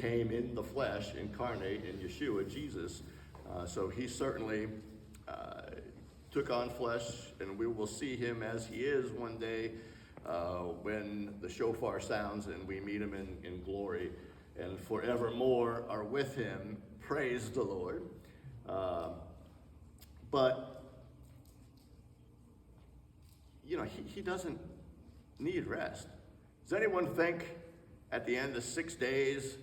came in the flesh, incarnate in Yeshua, Jesus. So he certainly took on flesh, and we will see him as he is one day when the shofar sounds and we meet him in glory and forevermore are with him. Praise the Lord. But, you know, he doesn't need rest. Does anyone think at the end of 6 days,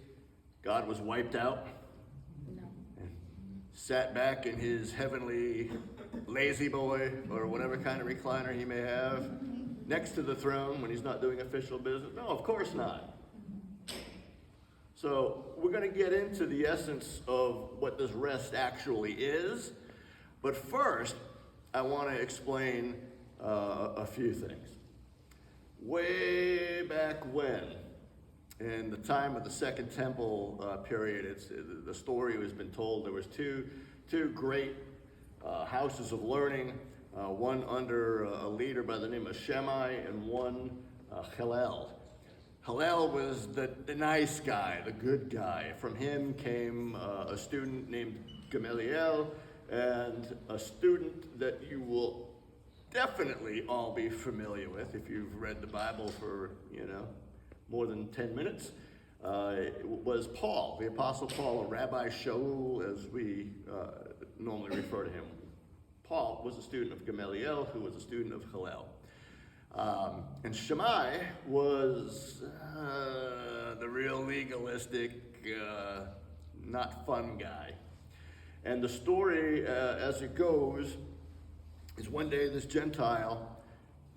God was wiped out? No. And sat back in his heavenly lazy boy or whatever kind of recliner he may have next to the throne when he's not doing official business? No, of course not. So we're going to get into the essence of what this rest actually is. But first, I want to explain a few things. Way back when, in the time of the Second Temple period, the story has been told. There was two great houses of learning, one under a leader by the name of Shammai and one Hillel. Hillel was the nice guy, the good guy. From him came a student named Gamaliel, and a student that you will definitely all be familiar with if you've read the Bible for, more than 10 minutes, was Paul, the Apostle Paul, or Rabbi Shaul, as we normally refer to him. Paul was a student of Gamaliel, who was a student of Hillel. And Shammai was the real legalistic, not fun guy. And the story, as it goes, is one day this Gentile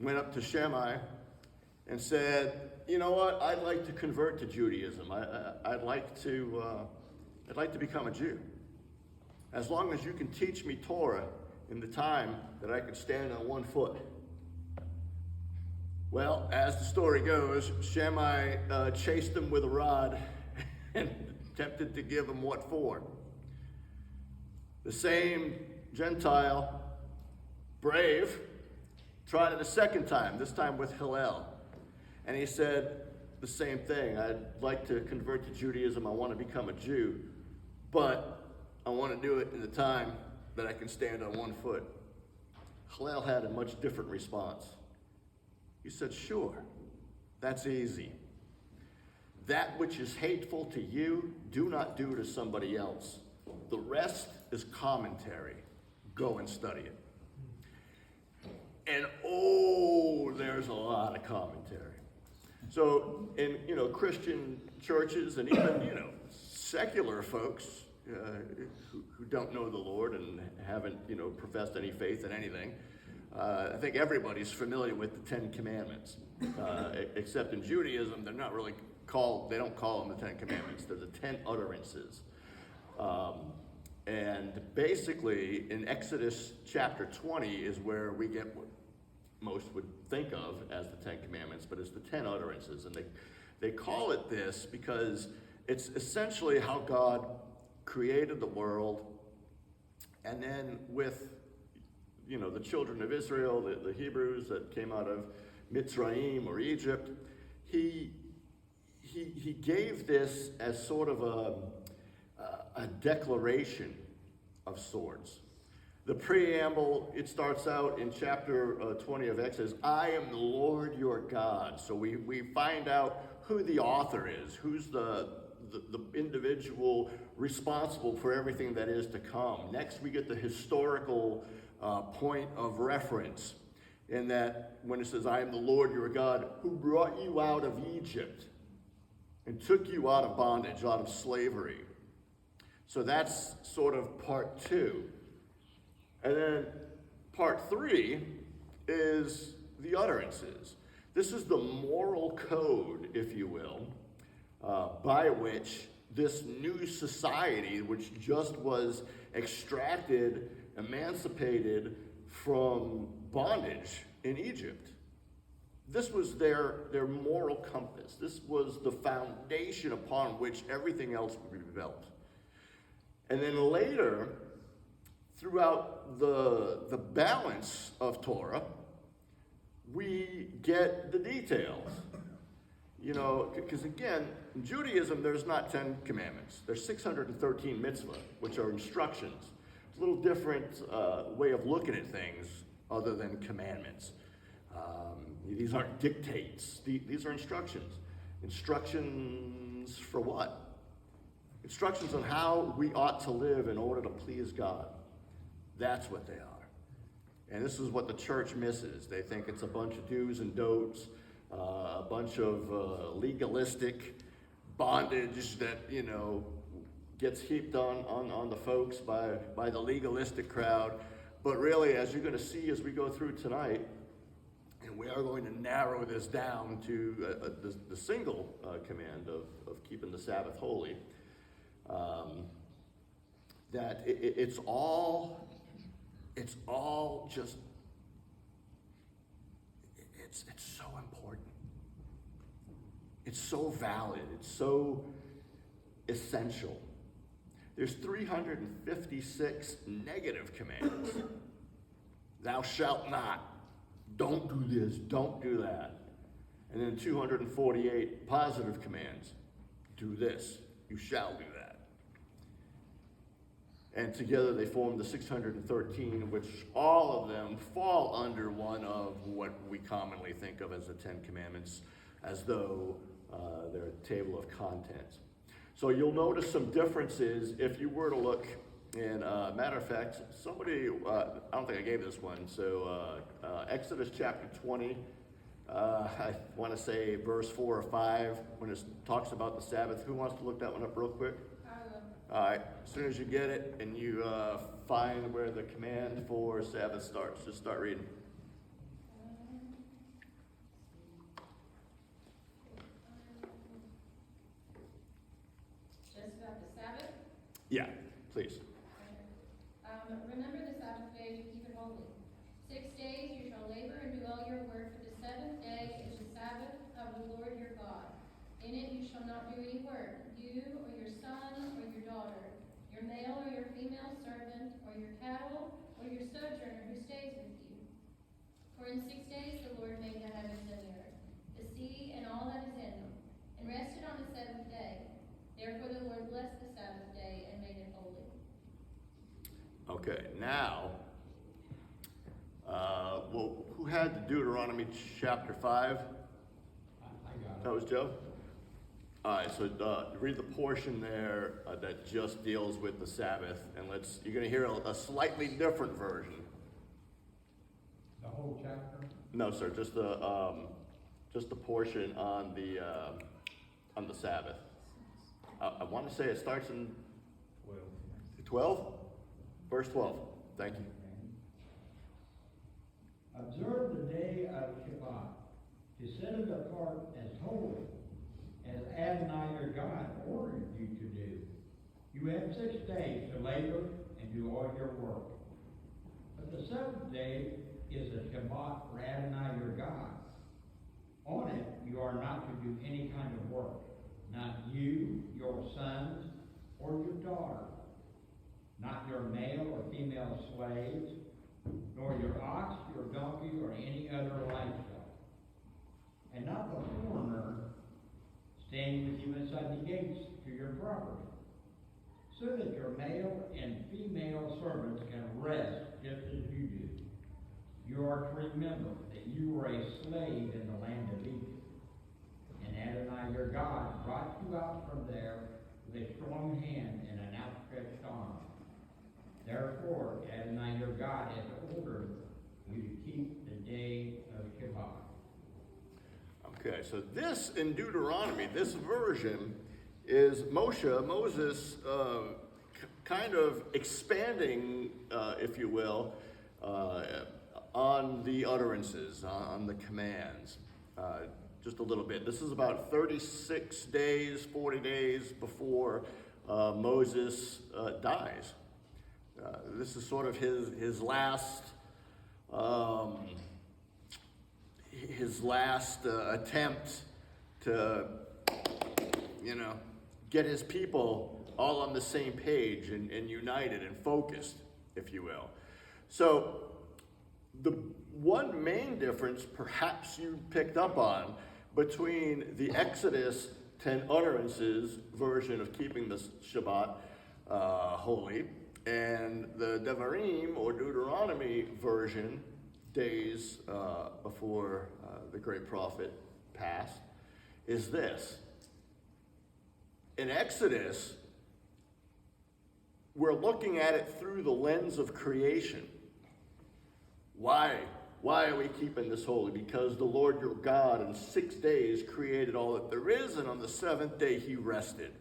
went up to Shammai and said, "You know what? I'd like to convert to Judaism. I'd like to become a Jew. As long as you can teach me Torah in the time that I can stand on one foot." Well, as the story goes, Shammai chased him with a rod and attempted to give him what for. The same Gentile, brave, tried it a second time, this time with Hillel. And he said the same thing. "I'd like to convert to Judaism. I want to become a Jew, but I want to do it in the time that I can stand on one foot." Hillel had a much different response. He said, "Sure, that's easy. That which is hateful to you, do not do to somebody else. The rest is commentary. Go and study it." And there's a lot of commentary. So in Christian churches and even secular folks who don't know the Lord and haven't professed any faith in anything, I think everybody's familiar with the Ten Commandments, except in Judaism they're not really called. They don't call them the Ten Commandments. They're the 10 utterances. And basically, in Exodus chapter 20 is where we get what most would think of as the Ten Commandments, but it's the 10 utterances. And they call it this because it's essentially how God created the world, and then with the children of Israel, the Hebrews that came out of Mitzrayim or Egypt, he gave this as sort of a declaration of sorts. The preamble, it starts out in chapter 20 of Exodus, "I am the Lord your God." So we find out who the author is, who's the individual responsible for everything that is to come. Next, we get the historical point of reference, in that when it says, "I am the Lord your God who brought you out of Egypt and took you out of bondage, out of slavery." So that's sort of part 2. And then part 3 is the utterances. This is the moral code, if you will, by which this new society, which just was extracted, emancipated from bondage in Egypt, this was their moral compass. This was the foundation upon which everything else would be built. And then later, throughout the balance of Torah, we get the details. You know, because again, in Judaism, there's not 10 commandments. There's 613 mitzvah, which are instructions. It's a little different way of looking at things other than commandments. These aren't dictates. These are instructions. Instructions for what? Instructions on how we ought to live in order to please God. That's what they are. And this is what the church misses. They think it's a bunch of do's and don'ts, a bunch of legalistic bondage that, you know, gets heaped on the folks by the legalistic crowd. But really, as you're going to see as we go through tonight, and we are going to narrow this down to the single command of keeping the Sabbath holy, that it's all just, it's so important. It's so valid. It's so essential. There's 356 negative commands. Thou shalt not. Don't do this. Don't do that. And then 248 positive commands. Do this. You shall do that. And together they form the 613, which all of them fall under one of what we commonly think of as the 10 Commandments, as though they're a table of contents. So you'll notice some differences if you were to look. And matter of fact, somebody, I don't think I gave this one, so Exodus chapter 20, I want to say verse 4 or 5, when it talks about the Sabbath. Who wants to look that one up real quick? All right, as soon as you get it and you find where the command for Sabbath starts, just start reading. Just about the Sabbath? Yeah, please. Remember the Sabbath day to keep it holy. 6 days you shall labor and do all your work, but the seventh day is the Sabbath of the Lord your God. In it you shall not do any work, you or your son or your daughter, your male or your female servant, or your cattle, or your sojourner who stays with you. For in 6 days the Lord made the heavens and the earth, the sea and all that is in them, and rested on the seventh day. Therefore the Lord blessed the Sabbath day and made it holy. Okay, now, well, who had Deuteronomy chapter 5? I got it. That was Joe? All right, so read the portion there that just deals with the Sabbath, and you're going to hear a slightly different version. The whole chapter? No, sir, just the portion on the Sabbath. I want to say it starts in 12? Verse 12. Thank you. Observe the day of Shabbat, to set it apart as holy, as Adonai your God ordered you to do. You have 6 days to labor and do all your work. But the seventh day is a Shabbat for Adonai your God. On it you are not to do any kind of work, not you, your sons, or your daughter, not your male or female slaves, nor your ox, your donkey, or any other livestock, and not the foreigner staying with you inside the gates to your property, so that your male and female servants can rest just as you do. You are to remember that you were a slave in the land of Egypt, and Adonai your God brought you out from there with a strong hand and an outstretched arm. Therefore, Adonai your God has ordered you to keep the day of Shabbat. Okay, so this in Deuteronomy, this version is Moses kind of expanding, if you will, on the utterances, on the commands, just a little bit. This is about 36 days, 40 days before Moses dies. This is sort of his last attempt to, get his people all on the same page and united and focused, if you will. So the one main difference perhaps you picked up on between the Exodus 10 utterances version of keeping the Shabbat holy and the Devarim or Deuteronomy version days before the great prophet passed is this. In Exodus, we're looking at it through the lens of creation. Why? Why are we keeping this holy? Because the Lord your God in 6 days created all that there is, and on the seventh day he rested.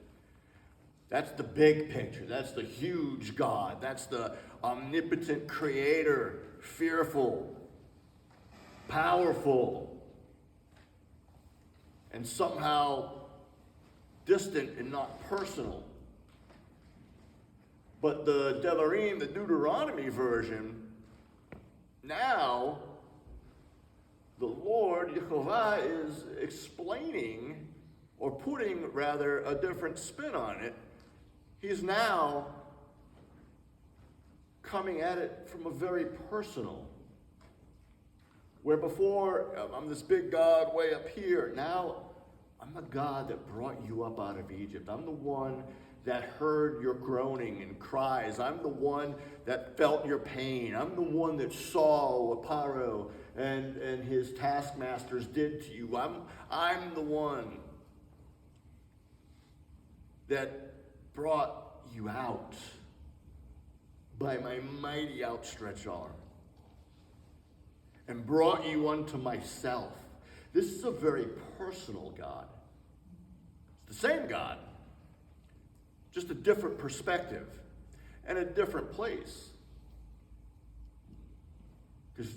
That's the big picture. That's the huge God. That's the omnipotent creator, fearful, powerful, and somehow distant and not personal. But the Devarim, the Deuteronomy version, now the Lord, Yehovah, is explaining, or putting rather a different spin on it. He's now coming at it from a very personal, where before I'm this big God way up here, now I'm the God that brought you up out of Egypt. I'm the one that heard your groaning and cries. I'm the one that felt your pain. I'm the one that saw what Paro and his taskmasters did to you. I'm the one that brought you out by my mighty outstretched arm and brought you unto myself. This is a very personal God. It's the same God, just a different perspective and a different place. Because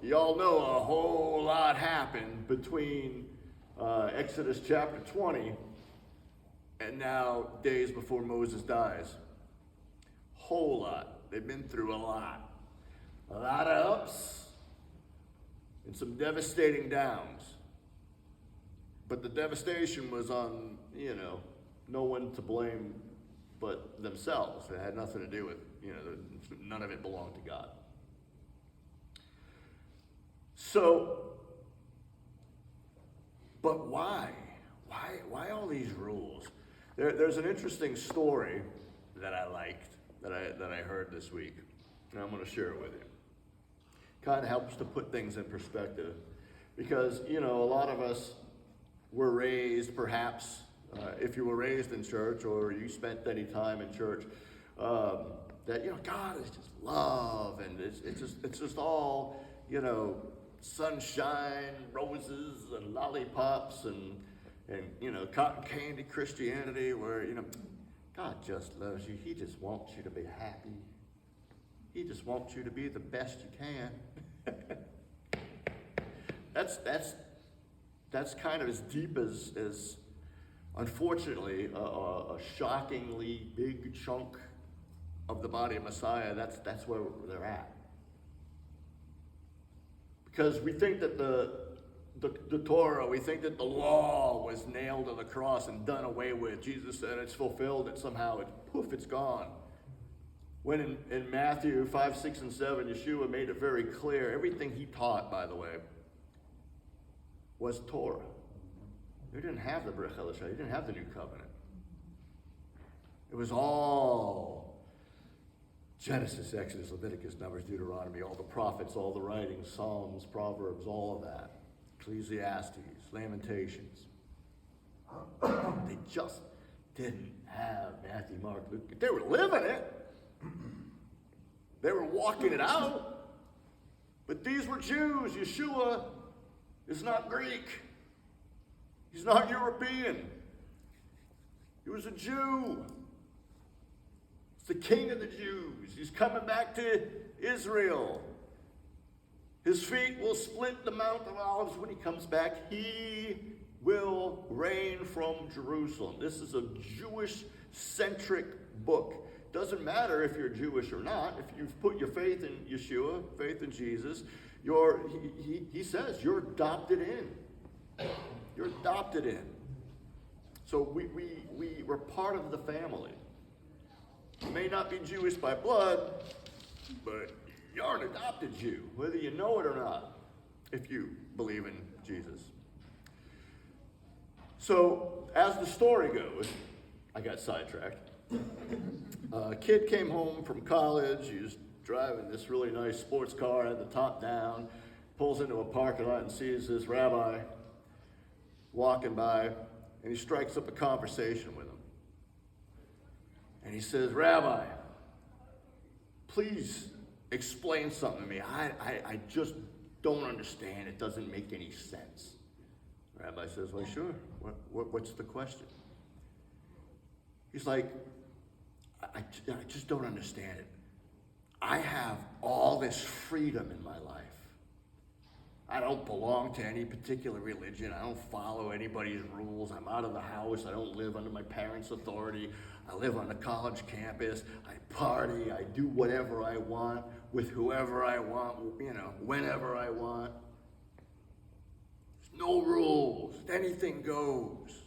you all know a whole lot happened between Exodus chapter 20 and now days before Moses dies. Whole lot. They've been through a lot. A lot of ups and some devastating downs. But the devastation was on, no one to blame but themselves. It had nothing to do with, none of it belonged to God. So, but why? Why all these rules? There's an interesting story that I liked, that I heard this week, and I'm going to share it with you. Kind of helps to put things in perspective, because a lot of us were raised, perhaps, if you were raised in church or you spent any time in church, that God is just love, and it's just all sunshine, roses, and lollipops, and cotton candy Christianity, where God just loves you. He just wants you to be happy. He just wants you to be the best you can. That's kind of as deep as unfortunately, a shockingly big chunk of the body of Messiah. That's where they're at. Because we think that the Torah, we think that the law was nailed to the cross and done away with. Jesus said it's fulfilled, and somehow it's gone. When in Matthew 5, 6, and 7, Yeshua made it very clear, everything he taught, by the way, was Torah. He didn't have the Brit Hadashah, he didn't have the New Covenant. It was all Genesis, Exodus, Leviticus, Numbers, Deuteronomy, all the prophets, all the writings, Psalms, Proverbs, all of that. Ecclesiastes, Lamentations. They just didn't have Matthew, Mark, Luke. They were living it. They were walking it out. But these were Jews. Yeshua is not Greek. He's not European. He was a Jew. He's the king of the Jews. He's coming back to Israel. His feet will split the Mount of Olives when he comes back. He will reign from Jerusalem. This is a Jewish-centric book. Doesn't matter if you're Jewish or not. If you've put your faith in Yeshua, faith in Jesus, he says you're adopted in. You're adopted in. So we're part of the family. You may not be Jewish by blood, but you're an adopted Jew, whether you know it or not, if you believe in Jesus. So, as the story goes, I got sidetracked. A kid came home from college. He was driving this really nice sports car, had the top down, pulls into a parking lot and sees this rabbi walking by, and he strikes up a conversation with him. And he says, "Rabbi, please explain something to me. I just don't understand. It doesn't make any sense." The rabbi says, "Well, sure. What's the question?" He's like, I just don't understand it. I have all this freedom in my life. I don't belong to any particular religion. I don't follow anybody's rules. I'm out of the house. I don't live under my parents' authority. I live on a college campus. I party. I do whatever I want with whoever I want, whenever I want. There's no rules. Anything goes.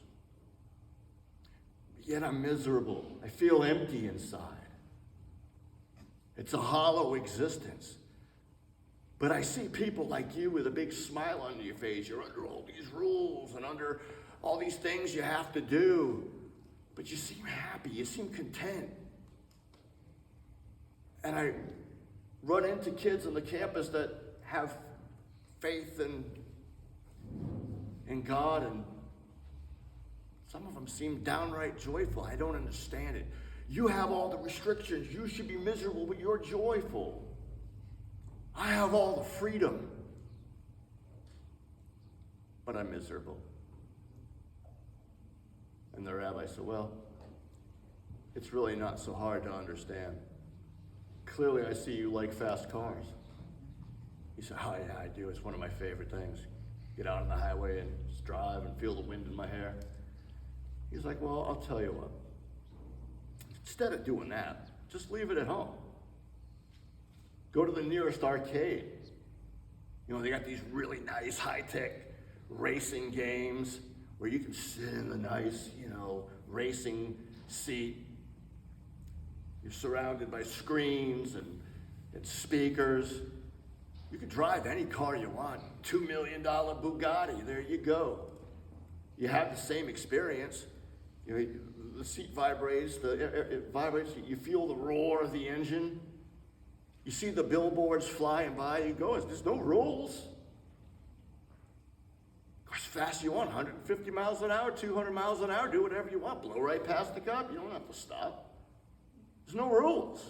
Yet I'm miserable. I feel empty inside. It's a hollow existence. But I see people like you with a big smile on your face. You're under all these rules and under all these things you have to do. But you seem happy. You seem content. And I run into kids on the campus that have faith in God, and some of them seem downright joyful. I don't understand it. You have all the restrictions. You should be miserable, but you're joyful. I have all the freedom, but I'm miserable. And the rabbi said, "Well, it's really not so hard to understand. Clearly, I see you like fast cars." He said, "Oh yeah, I do. It's one of my favorite things. Get out on the highway and just drive and feel the wind in my hair." He's like, "Well, I'll tell you what. Instead of doing that, just leave it at home. Go to the nearest arcade. They got these really nice high-tech racing games where you can sit in the nice, racing seat. You're surrounded by screens and speakers. You can drive any car you want. $2 million Bugatti, there you go. You have the same experience. The seat vibrates, it vibrates, you feel the roar of the engine. You see the billboards flying by, you go, there's no rules. Go as fast as you want, 150 miles an hour, 200 miles an hour, do whatever you want, blow right past the cop, you don't have to stop. There's no rules.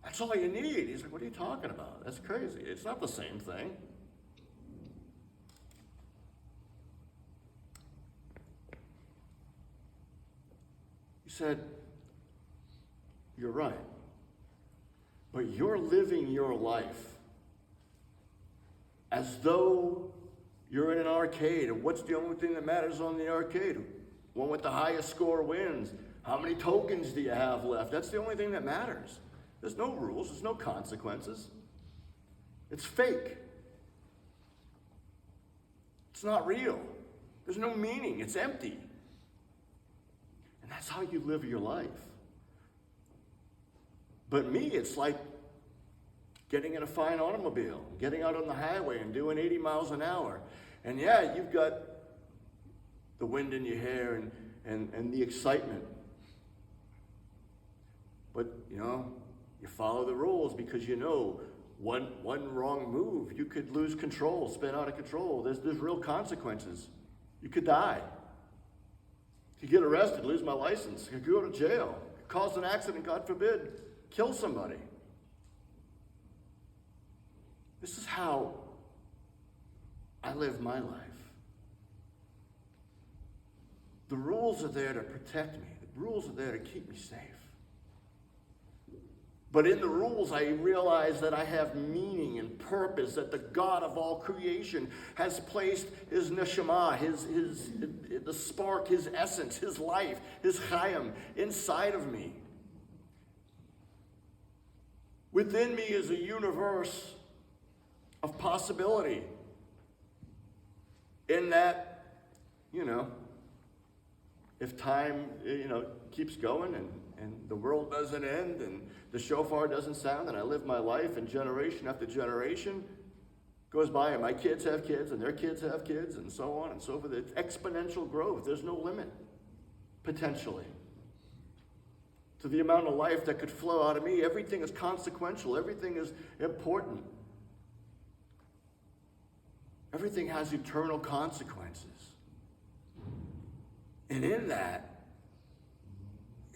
That's all you need. He's like, "What are you talking about? That's crazy. It's not the same thing." He said, "You're right. But you're living your life as though you're in an arcade. And what's the only thing that matters on the arcade? One with the highest score wins. How many tokens do you have left? That's the only thing that matters. There's no rules. There's no consequences. It's fake. It's not real. There's no meaning. It's empty. And that's how you live your life. But me, it's like getting in a fine automobile, getting out on the highway and doing 80 miles an hour. And yeah, you've got the wind in your hair and the excitement. But, you follow the rules because one wrong move, you could lose control, spin out of control. There's real consequences. You could die. You could get arrested, lose my license. You could go to jail, cause an accident, God forbid, kill somebody. This is how I live my life. The rules are there to protect me. The rules are there to keep me safe. But in the rules, I realize that I have meaning and purpose, that the God of all creation has placed his neshama, the spark, his essence, his life, his chayim inside of me. Within me is a universe of possibility. In that, if time, keeps going and the world doesn't end and the shofar doesn't sound and I live my life and generation after generation, Goes by, and my kids have kids, and their kids have kids, and so on and so forth. It's exponential growth. There's no limit, potentially, to the amount of life that could flow out of me. Everything is consequential. Everything is important. Everything has eternal consequences. And in that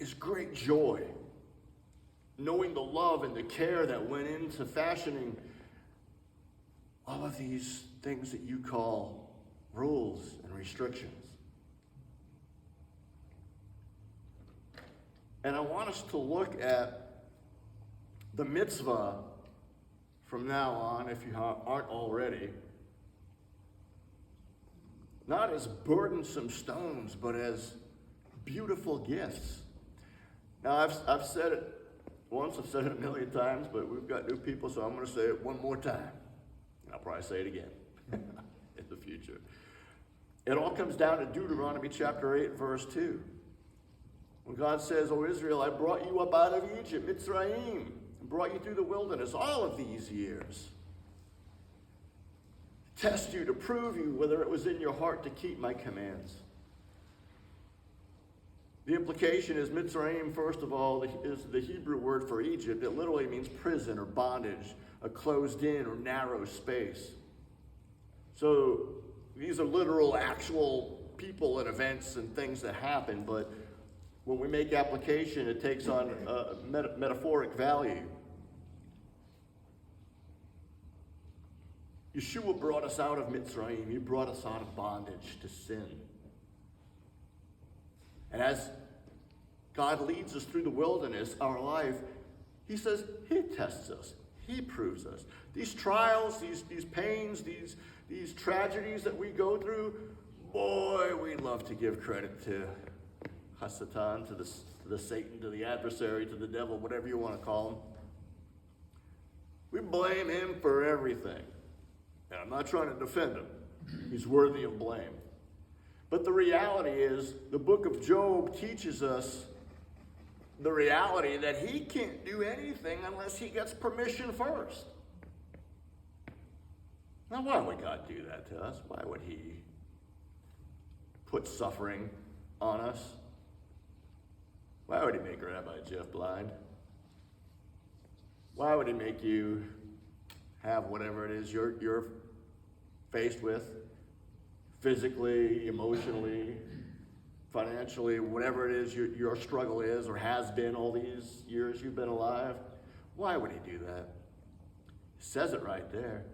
is great joy, knowing the love and the care that went into fashioning all of these things that you call rules and restrictions. And I want us to look at the mitzvah from now on, if you aren't already, not as burdensome stones, but as beautiful gifts. Now, I've said it once, I've said it a million times, but we've got new people, so I'm going to say it one more time. I'll probably say it again in the future. It all comes down to Deuteronomy chapter 8, verse 2. When God says, "O Israel, I brought you up out of Egypt, Mitzrayim, and brought you through the wilderness all of these years. Test you, to prove you whether it was in your heart to keep my commands." The implication is Mitzrayim, first of all, is the Hebrew word for Egypt. It literally means prison or bondage, a closed-in or narrow space. So these are literal, actual people and events and things that happen, but when we make application, it takes on a metaphoric value. Yeshua brought us out of Mitzrayim. He brought us out of bondage to sin. And as God leads us through the wilderness, our life, he says he tests us. He proves us. These trials, these pains, these tragedies that we go through, boy, we love to give credit to Hasatan, to the Satan, to the adversary, to the devil, whatever you want to call him. We blame him for everything. And I'm not trying to defend him. He's worthy of blame. But the reality is, the book of Job teaches us the reality that he can't do anything unless he gets permission first. Now, why would God do that to us? Why would he put suffering on us? Why would he make Rabbi Jeff blind? Why would he make you have whatever it is you're faced with, physically, emotionally, financially, whatever it is your struggle is or has been all these years you've been alive? Why would he do that? It says it right there.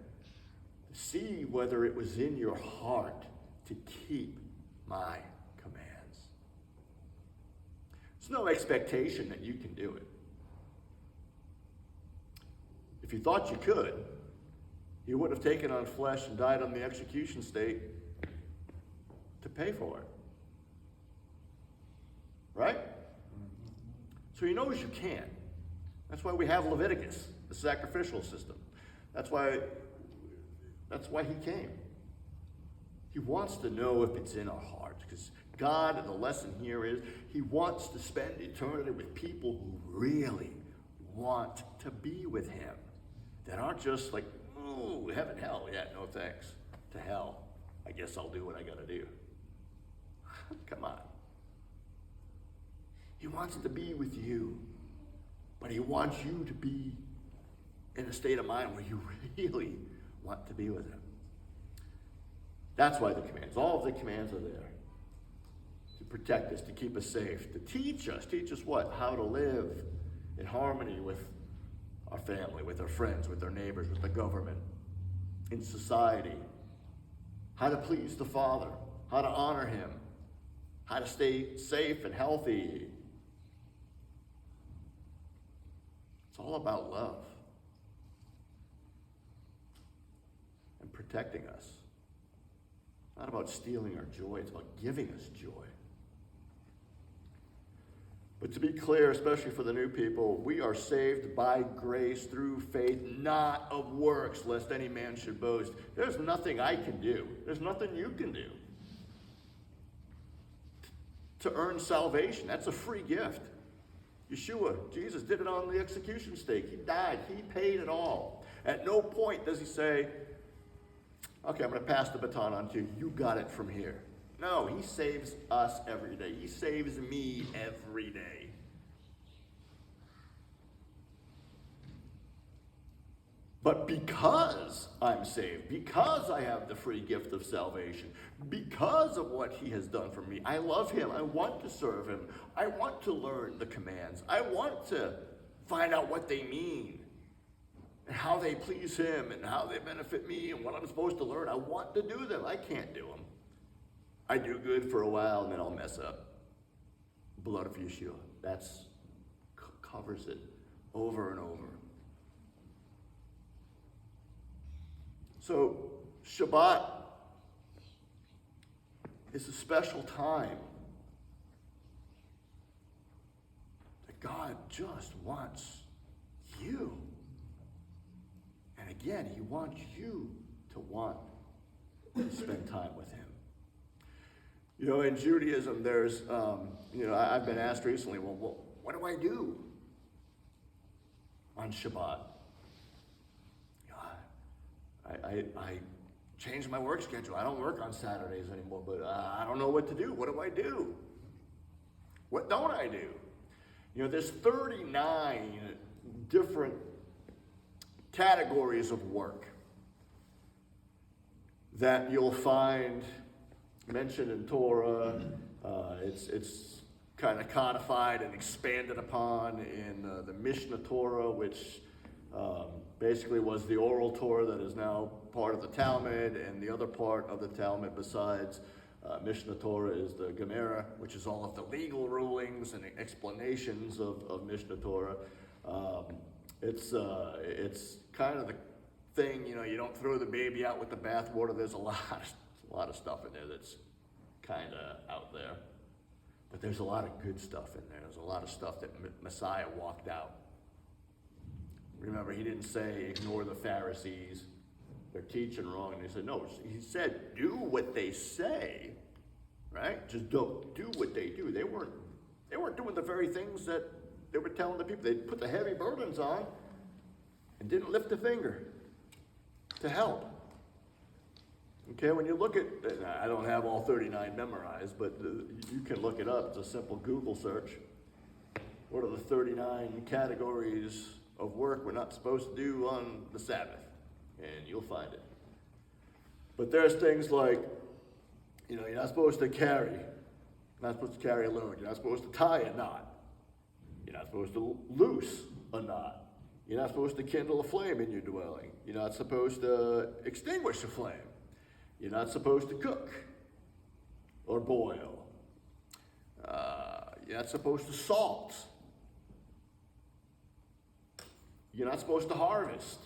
See whether it was in your heart to keep my commands. There's no expectation that you can do it. If you thought you could, you would have taken on flesh and died on the execution stake to pay for it. Right? So he knows you can. That's why we have Leviticus, the sacrificial system. That's why he came. He wants to know if it's in our hearts, because God, and the lesson here is, he wants to spend eternity with people who really want to be with him, that aren't just like, ooh, heaven, hell, yeah, no thanks to hell. I guess I'll do what I gotta do. Come on. He wants to be with you, but he wants you to be in a state of mind where you really want to be with him. That's why the commands, all of the commands are there. To protect us, to keep us safe, to teach us what? How to live in harmony with our family, with our friends, with our neighbors, with the government, in society. How to please the Father, how to honor him, how to stay safe and healthy. It's all about love and protecting us. It's not about stealing our joy, it's about giving us joy. But to be clear, especially for the new people, we are saved by grace through faith, not of works, lest any man should boast. There's nothing I can do. There's nothing you can do to earn salvation. That's a free gift. Yeshua, Jesus, did it on the execution stake. He died. He paid it all. At no point does he say, okay, I'm going to pass the baton on to you. You got it from here. No, he saves us every day. He saves me every day. But because I'm saved, because I have the free gift of salvation, because of what he has done for me, I love him. I want to serve him. I want to learn the commands. I want to find out what they mean and how they please him and how they benefit me and what I'm supposed to learn. I want to do them. I can't do them. I do good for a while and then I'll mess up. Blood of Yeshua. That's covers it over and over. So, Shabbat is a special time that God just wants you. And again, he wants you to want to spend time with him. You know, in Judaism, there's, I've been asked recently, well, what do I do on Shabbat? I changed my work schedule. I don't work on Saturdays anymore, but I don't know what to do. What do I do? What don't I do? You know, there's 39 different categories of work that you'll find mentioned in Torah. It's kind of codified and expanded upon in the Mishnah Torah, which basically was the oral Torah that is now part of the Talmud, and the other part of the Talmud besides Mishnah Torah is the Gemara, which is all of the legal rulings and explanations of Mishnah Torah. It's kind of the thing, you know, you don't throw the baby out with the bathwater. There's a lot of stuff in there that's kind of out there. But there's a lot of good stuff in there. There's a lot of stuff that Messiah walked out. Remember, he didn't say ignore the Pharisees. They're teaching wrong. And he said, no, he said do what they say, right? Just don't do what they do. They weren't doing the very things that they were telling the people. They put the heavy burdens on and didn't lift a finger to help. Okay, when you look at, I don't have all 39 memorized, but you can look it up. It's a simple Google search. What are the 39 categories of work we're not supposed to do on the Sabbath? And you'll find it. But there's things like, you know, you're not supposed to carry a load. You're not supposed to tie a knot. You're not supposed to loose a knot. You're not supposed to kindle a flame in your dwelling. You're not supposed to extinguish a flame. You're not supposed to cook or boil. You're not supposed to salt. You're not supposed to harvest.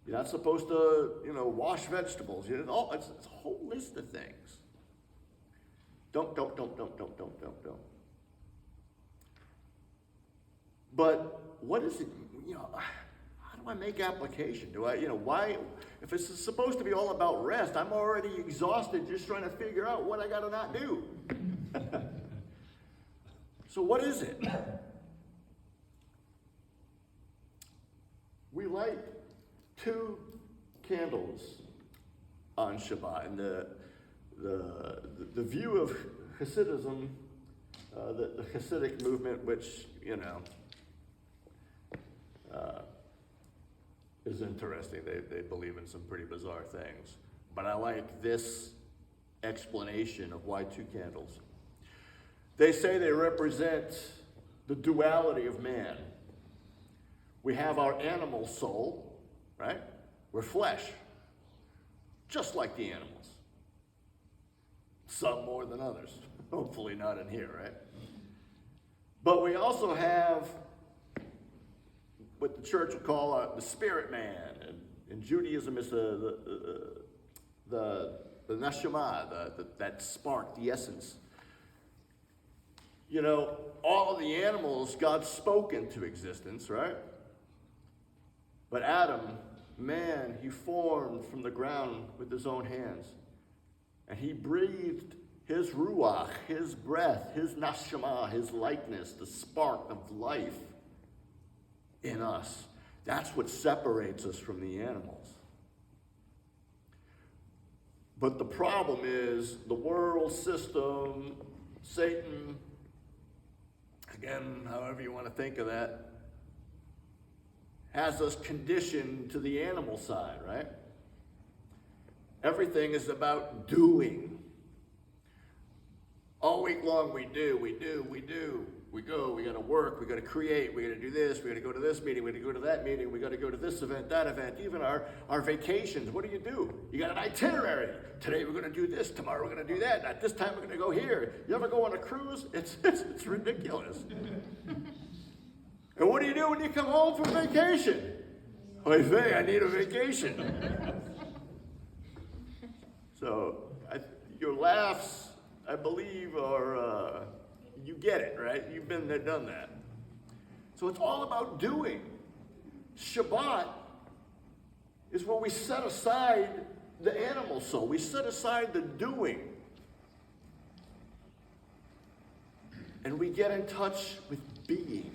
You're not supposed to, wash vegetables. It's a whole list of things. Don't. But what is it, how do I make application? Why, if it's supposed to be all about rest, I'm already exhausted just trying to figure out what I gotta not do. So what is it? We light 2 candles on Shabbat, and the view of Hasidism, the Hasidic movement, which is interesting. They believe in some pretty bizarre things, but I like this explanation of why 2 candles. They say they represent the duality of man. We have our animal soul, right? We're flesh, just like the animals. Some more than others. Hopefully not in here, right? But we also have what the church would call the spirit man. And in Judaism, it's the neshama, that spark, the essence. All of the animals God spoke into existence, right? But Adam, man, he formed from the ground with his own hands. And he breathed his ruach, his breath, his neshama, his likeness, the spark of life in us. That's what separates us from the animals. But the problem is the world system, Satan, again, however you want to think of that, has us conditioned to the animal side, right? Everything is about doing. All week long we do. We go, we gotta work, we gotta create, we gotta do this, we gotta go to this meeting, we gotta go to that meeting, we gotta go to this event, that event, even our vacations. What do? You got an itinerary. Today we're gonna do this, tomorrow we're gonna do that, and at this time we're gonna go here. You ever go on a cruise? It's ridiculous. And what do you do when you come home from vacation? I say, I need a vacation. So, your laughs, I believe, are, you get it, right? You've been there, done that. So it's all about doing. Shabbat is where we set aside the animal soul. We set aside the doing. And we get in touch with being.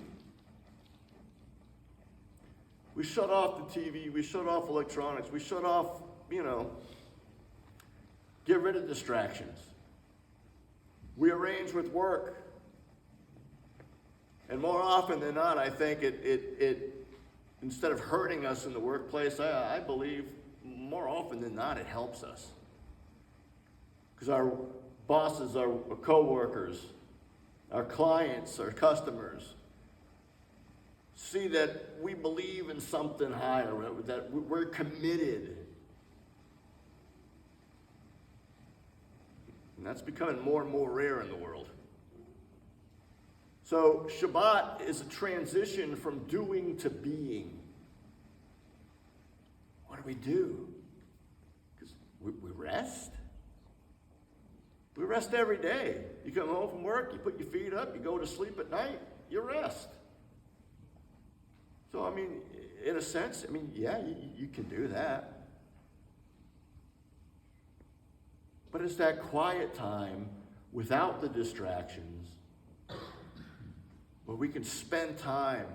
We shut off the TV, we shut off electronics, we shut off, get rid of distractions. We arrange with work. And more often than not, I think it instead of hurting us in the workplace, I believe more often than not it helps us. Because our bosses, our co-workers, our clients, our customers, see that we believe in something higher, that we're committed. And that's becoming more and more rare in the world. So Shabbat is a transition from doing to being. What do? Because we rest. We rest every day. You come home from work, you put your feet up, you go to sleep at night, you rest. So, in a sense, yeah, you can do that. But it's that quiet time without the distractions where we can spend time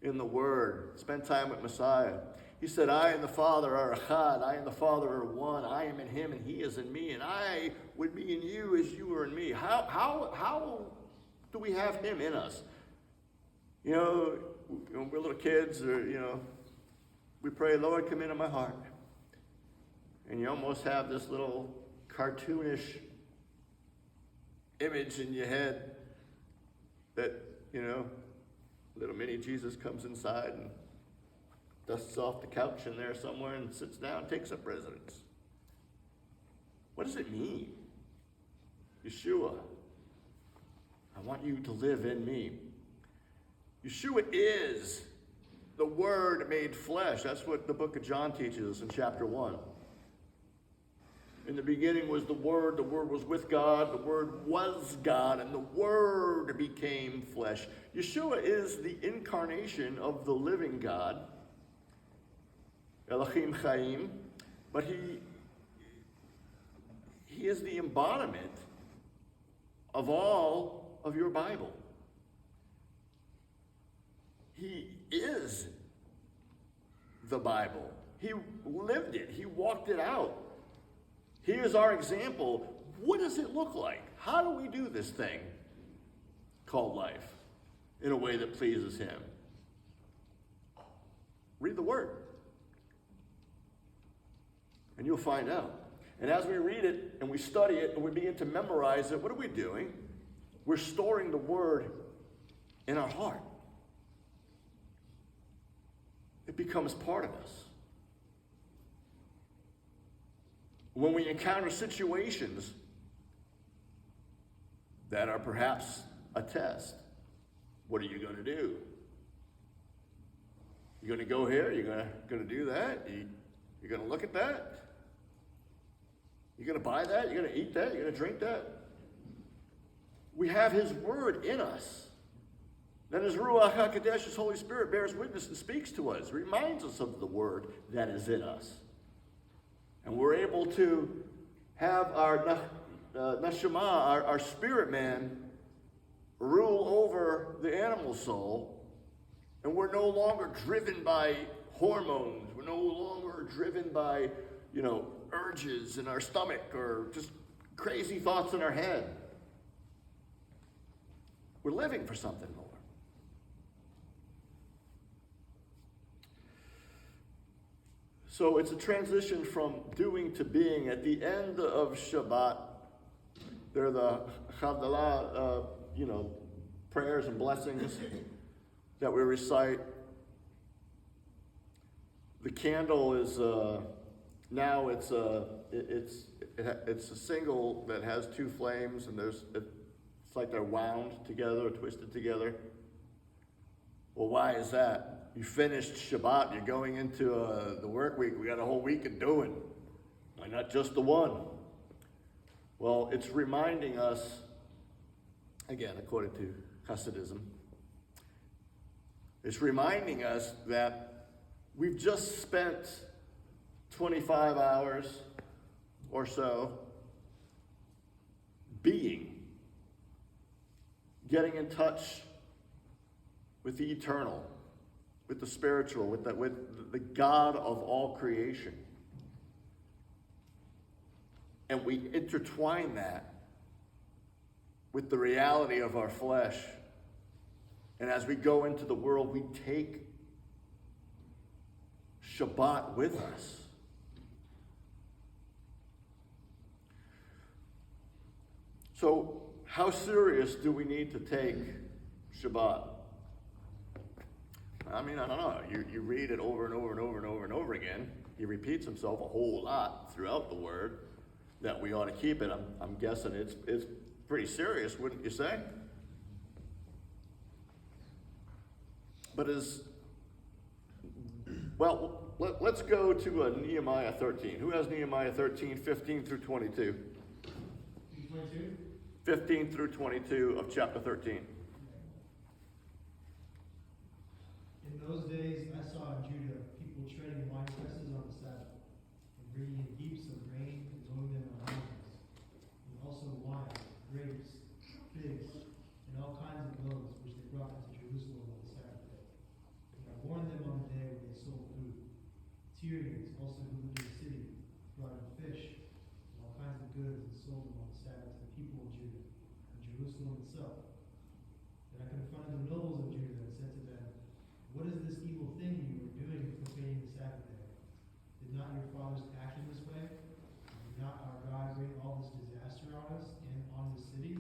in the Word, spend time with Messiah. He said, I and the Father are echad, I and the Father are one, I am in Him and He is in me, and I would be in you as you are in me. How do we have Him in us? When we're little kids, or, we pray, Lord, come into my heart. And you almost have this little cartoonish image in your head that, little mini Jesus comes inside and dusts off the couch in there somewhere and sits down, takes up residence. What does it mean? Yeshua, I want you to live in me. Yeshua is the Word made flesh. That's what the book of John teaches us in chapter 1. In the beginning was the Word was with God, the Word was God, and the Word became flesh. Yeshua is the incarnation of the living God, Elohim Chaim, but he is the embodiment of all of your Bible. He is the Bible. He lived it. He walked it out. He is our example. What does it look like? How do we do this thing called life in a way that pleases Him? Read the Word. And you'll find out. And as we read it and we study it and we begin to memorize it, what are we doing? We're storing the Word in our heart. It becomes part of us. When we encounter situations that are perhaps a test, what are you going to do? You're going to go here? You're going to do that? You're going to look at that? You're going to buy that? You're going to eat that? You're going to drink that? We have His Word in us. Then His Ruach HaKodesh, His Holy Spirit, bears witness and speaks to us, reminds us of the Word that is in us. And we're able to have our neshama, our spirit man, rule over the animal soul. And we're no longer driven by hormones. We're no longer driven by, urges in our stomach or just crazy thoughts in our head. We're living for something more. So it's a transition from doing to being. At the end of Shabbat, there are the Chavdalah, prayers and blessings that we recite. The candle is now it's a single that has two flames, and it's like they're wound together or twisted together. Well, why is that? You finished Shabbat, you're going into the work week. We got a whole week of doing. Why not just the one? Well, it's reminding us, again, according to Hasidism, it's reminding us that we've just spent 25 hours or so being, getting in touch with the eternal, with the spiritual, with the God of all creation. And we intertwine that with the reality of our flesh. And as we go into the world, we take Shabbat with us. So, how serious do we need to take Shabbat? I mean, I don't know. You read it over and over and over and over and over again. He repeats himself a whole lot throughout the word that we ought to keep it. I'm guessing it's pretty serious, wouldn't you say? But let's go to Nehemiah 13. Who has Nehemiah 13, 15 through 22? 22? 15 through 22 of chapter 13. In those days I saw in Judah people treading wine presses on the Sabbath, and bringing in heaps of grain and loading them on animals, and also wine, grapes, figs, and all kinds of loaves which they brought into Jerusalem on the Sabbath day. And I warned them on the day when they sold food. Tyrians also who lived in the city brought in fish and all kinds of goods and sold them on the Sabbath to the people of Judah and Jerusalem itself. Then I confronted the nobles of Judah and said to them, "What is this evil thing you are doing, profaning the Sabbath day? Did not your fathers act in this way? Did not our God bring all this disaster on us and on this city?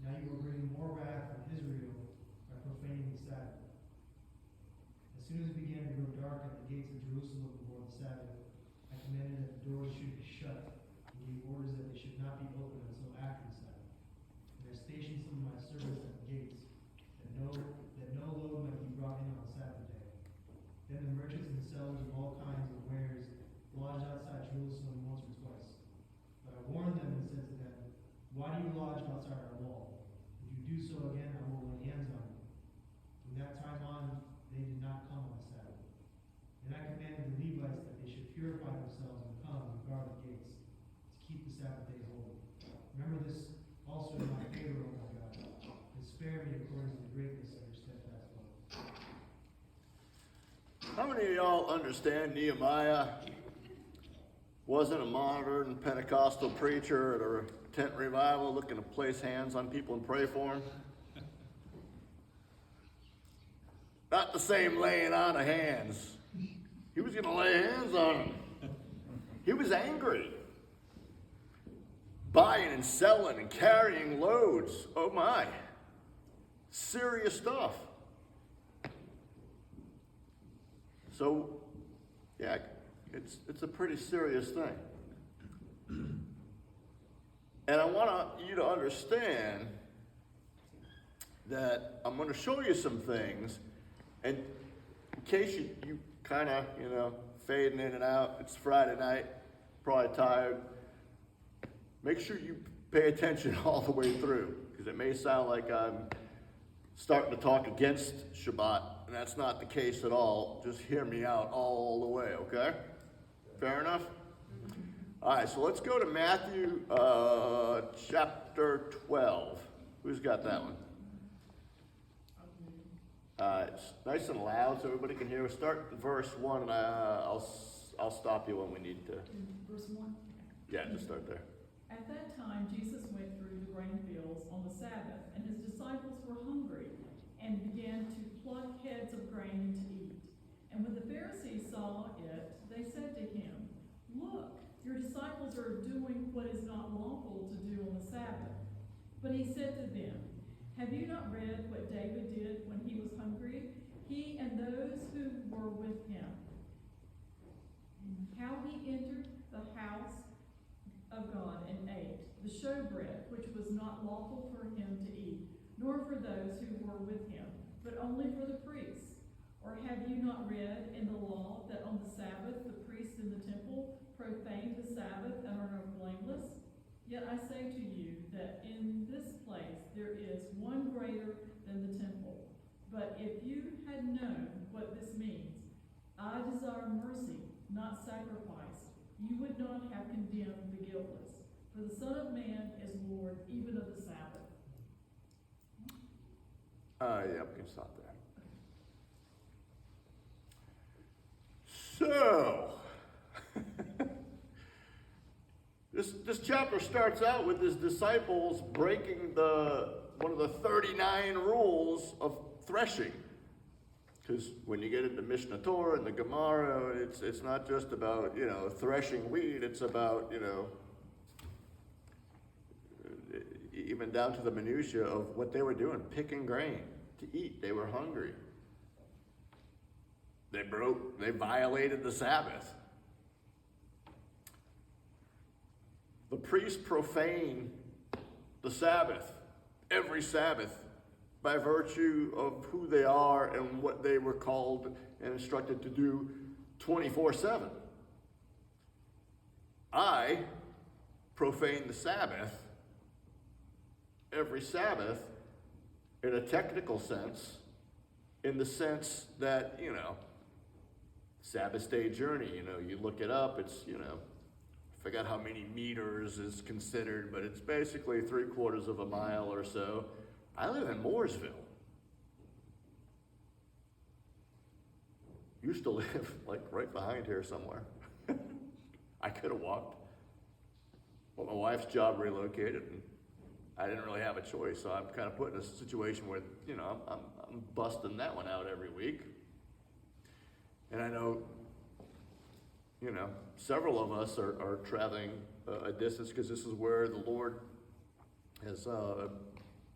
Now you are bringing more wrath on Israel by profaning the Sabbath." As soon as it began to grow dark at the gates of Jerusalem before the Sabbath, I commanded that the doors should be shut, and gave orders that they should not be opened until after the Sabbath. And I stationed some of my servants at the gates, that no load might be brought in on the Sabbath day. Then the merchants and sellers of all kinds of wares lodged outside Jerusalem once or twice. But I warned them and said to them, "Why do you lodge outside our wall? If you do so again, I will lay hands on you." From that time on, they did not come on the Sabbath. Then I commanded the Levites that they should purify themselves and come and guard the gates, to keep the Sabbath day holy. Remember this also in my favor, O my God, and spare me according to the greatness of your steadfast love. How many of y'all understand Nehemiah wasn't a modern Pentecostal preacher at a tent revival looking to place hands on people and pray for them? Not the same laying on of hands. He was going to lay hands on them. He was angry. Buying and selling and carrying loads. Oh my. Serious stuff. So, yeah, it's a pretty serious thing. And I want you to understand that I'm going to show you some things, and in case you kind of, fading in and out, it's Friday night, probably tired, make sure you pay attention all the way through, because it may sound like I'm starting to talk against Shabbat, and that's not the case at all. Just hear me out all the way, okay? Fair enough? All right, so let's go to Matthew chapter 12. Who's got that one? It's nice and loud so everybody can hear. We'll start at verse 1, and I'll stop you when we need to. In verse 1? Yeah, just start there. At that time, Jesus went through the grain fields on the Sabbath, and his disciples were hungry, and began to pluck heads of grain to eat. And when the Pharisees saw it, they said to him, "Look, your disciples are doing what is not lawful to do on the Sabbath." But he said to them, "Have you not read what David did when he was hungry, he and those who were with him? How he entered the house of God and ate the showbread, which was not lawful for him to eat, nor for those who were with him, but only for the priests. Or have you not read in the law that on the Sabbath the priests in the temple profane the Sabbath and are not blameless? Yet I say to you that in this place there is one greater than the temple. But if you had known what this means, I desire mercy, not sacrifice, you would not have condemned the guiltless. For the Son of Man is Lord even of the Sabbath." Yeah, we can stop there. So, this chapter starts out with his disciples breaking one of the 39 rules of threshing. Because when you get into Mishnah Torah and the Gemara, it's not just about, threshing wheat, it's about, even down to the minutia of what they were doing, picking grain to eat. They were hungry. They violated the Sabbath. The priests profane the Sabbath, every Sabbath, by virtue of who they are and what they were called and instructed to do 24/7. I profane the Sabbath every Sabbath in a technical sense, in the sense that, Sabbath day journey, you look it up, it's, I forgot how many meters is considered, but it's basically 3/4 of a mile or so. I live in Mooresville. Used to live right behind here somewhere. I could have walked. Well, my wife's job relocated, and I didn't really have a choice, so I'm kind of put in a situation where, I'm busting that one out every week. And I know, several of us are traveling a distance because this is where the Lord has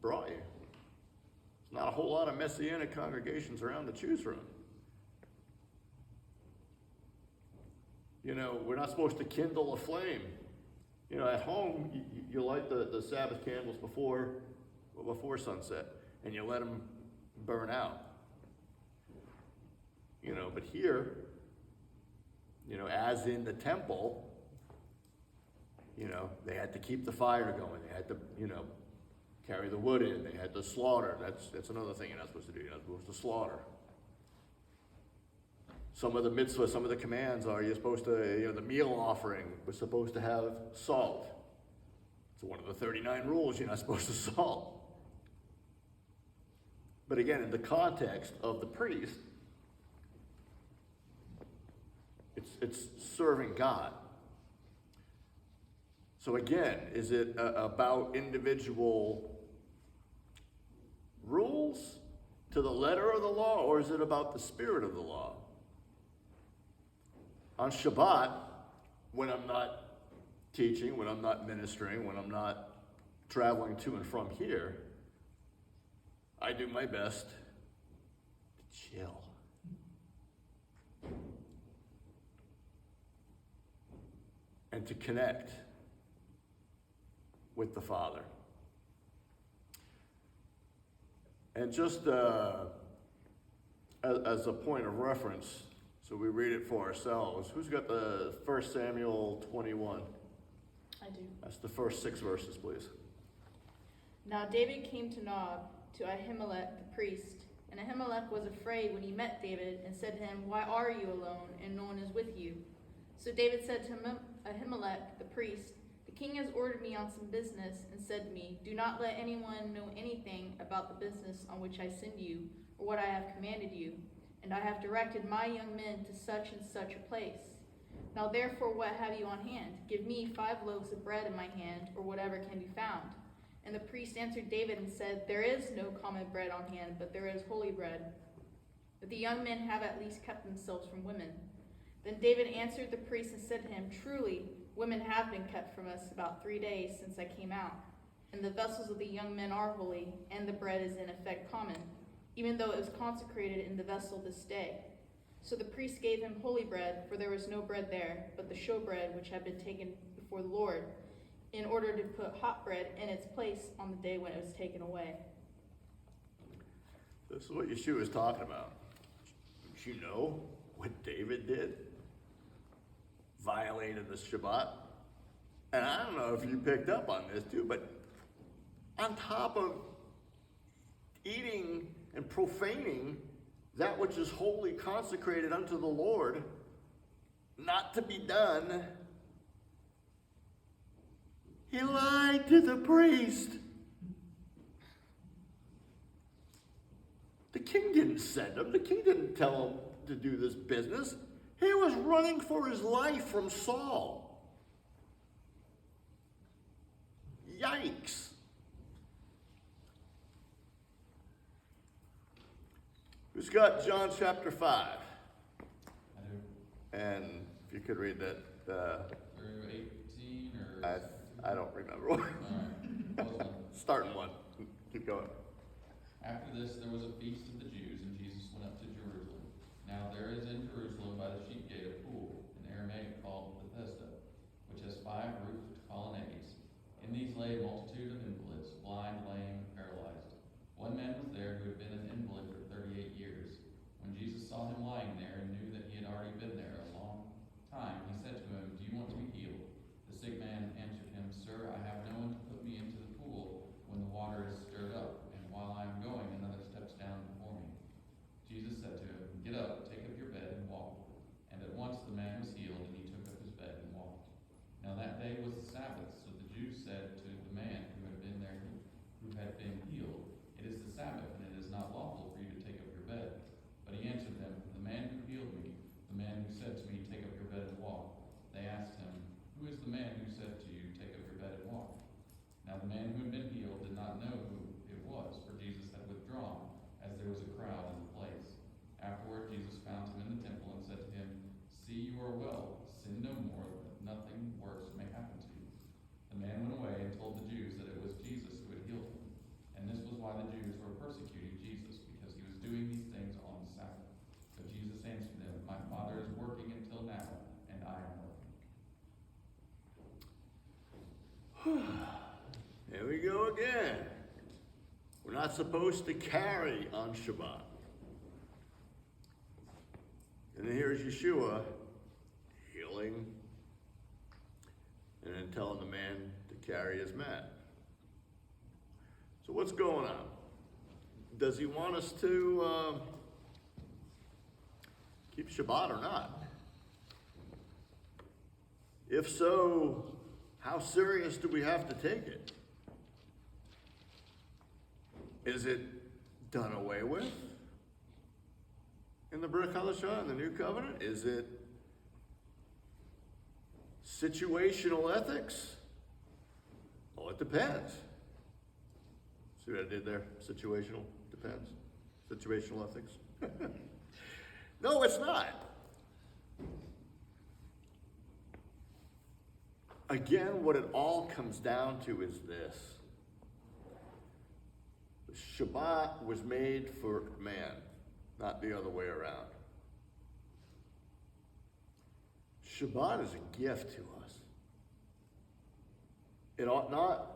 brought you. There's not a whole lot of Messianic congregations around to choose from. We're not supposed to kindle a flame. At home, you light the Sabbath candles before sunset, and you let them burn out. But here, as in the temple, they had to keep the fire going. They had to, carry the wood in. They had to slaughter. That's another thing you're not supposed to do. You're not supposed to slaughter. Some of the mitzvahs, some of the commands are you're supposed to, the meal offering was supposed to have salt. It's one of the 39 rules, you're not supposed to salt. But again, in the context of the priest, it's serving God. So again, is it about individual rules to the letter of the law, or is it about the spirit of the law? On Shabbat, when I'm not teaching, when I'm not ministering, when I'm not traveling to and from here, I do my best to chill. And to connect with the Father. And just as a point of reference, so we read it for ourselves. Who's got the 1 Samuel 21? I do. That's the first 6 verses, please. Now David came to Nob, to Ahimelech the priest. And Ahimelech was afraid when he met David, and said to him, "Why are you alone, and no one is with you?" So David said to Ahimelech the priest, "The king has ordered me on some business, and said to me, 'Do not let anyone know anything about the business on which I send you, or what I have commanded you. And I have directed my young men to such and such a place. Now therefore what have you on hand? Give me 5 loaves of bread in my hand, or whatever can be found. And the priest answered David and said, There is no common bread on hand, but there is holy bread. But the young men have at least kept themselves from women. Then David answered the priest and said to him, Truly, women have been kept from us about 3 days since I came out. And the vessels of the young men are holy, and the bread is in effect common, even though it was consecrated in the vessel this day. So the priest gave him holy bread, for there was no bread there, but the showbread which had been taken before the Lord, in order to put hot bread in its place on the day when it was taken away. This is what Yeshua is talking about. Did you know what David did? Violated the Shabbat. And I don't know if you picked up on this too, but on top of eating and profaning that which is wholly consecrated unto the Lord, not to be done, he lied to the priest. The king didn't send him. The king didn't tell him to do this business. He was running for his life from Saul. Yikes. Who's got John chapter 5? I do. And if you could read that, Through 18 or? I don't remember. Alright, close enough. Starting one. Keep going. After this, there was a feast of the Jews, and Jesus went up to Jerusalem. Now there is in Jerusalem by the sheep gate a pool, in Aramaic called Bethesda, which has 5 roofed colonnades. In these lay a multitude of invalids, blind, lame, and paralyzed. One man was there who had been an invalid for 38 years. When Jesus saw him lying there and knew that he had already been there a long time, he said to him, Do you want to be healed? The sick man answered him, Sir, I have no one to put me into the pool when the water is stirred up, and while I am going, another steps down before me. Jesus said to him, Get up, take up your bed, and walk. And at once the man was healed, and he took up his bed and walked. Now that day was the Sabbath, so the Jews said to the man who had been there, who had been healed, It is the Sabbath, and it is not lawful for you to take up your bed. But he answered them, The man who healed me, the man who said to me, Take up your bed and walk. They asked him, Who is the man who said to you, Take up your bed and walk? Now the man who had been healed did not know who it was, for Jesus had withdrawn, as there was a crowd in the place. Afterward Jesus found him in the temple and said to him, See, you are well. Sin no more, that nothing worse may happen to you. The man went away and told the Jews that it was Jesus who had healed him. And this was why the Jews were persecuting Jesus, because he was doing these things on the Sabbath. But Jesus answered them, My Father is working until now, and I am working. Here we go again. We're not supposed to carry on Shabbat. And then here's Yeshua healing and then telling the man to carry his mat. So what's going on? Does he want us to keep Shabbat or not? If so, how serious do we have to take it? Is it done away with in the Brit Hadashah, in the New Covenant? Is it situational ethics? Well, it depends. See what I did there? Situational, depends. Situational ethics. No, it's not. Again, what it all comes down to is this. The Shabbat was made for man, not the other way around. Shabbat is a gift to us. It ought not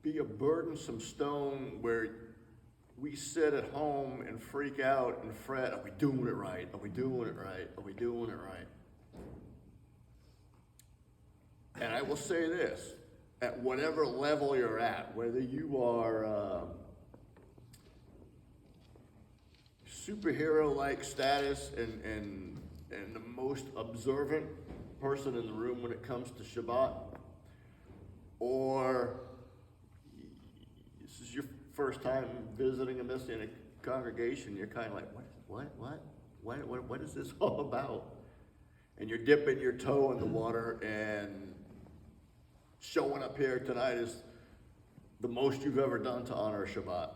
be a burdensome stone where we sit at home and freak out and fret, are we doing it right? Are we doing it right? Are we doing it right? And I will say this, at whatever level you're at, whether you are superhero-like status and the most observant person in the room when it comes to Shabbat, or this is your first time visiting a Messianic congregation, you're kind of like, what is this all about? and you're dipping your toe in the water and showing up here tonight is the most you've ever done to honor Shabbat.